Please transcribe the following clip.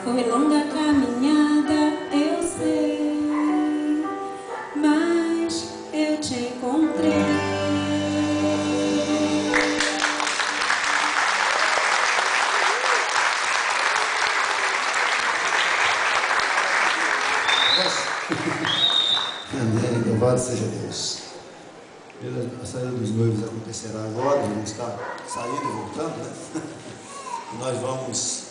Foi longa a caminhada, eu sei, mas eu te encontrei. Amém, louvado seja Deus. A saída dos noivos acontecerá agora, a gente está saindo e voltando, né? E nós vamos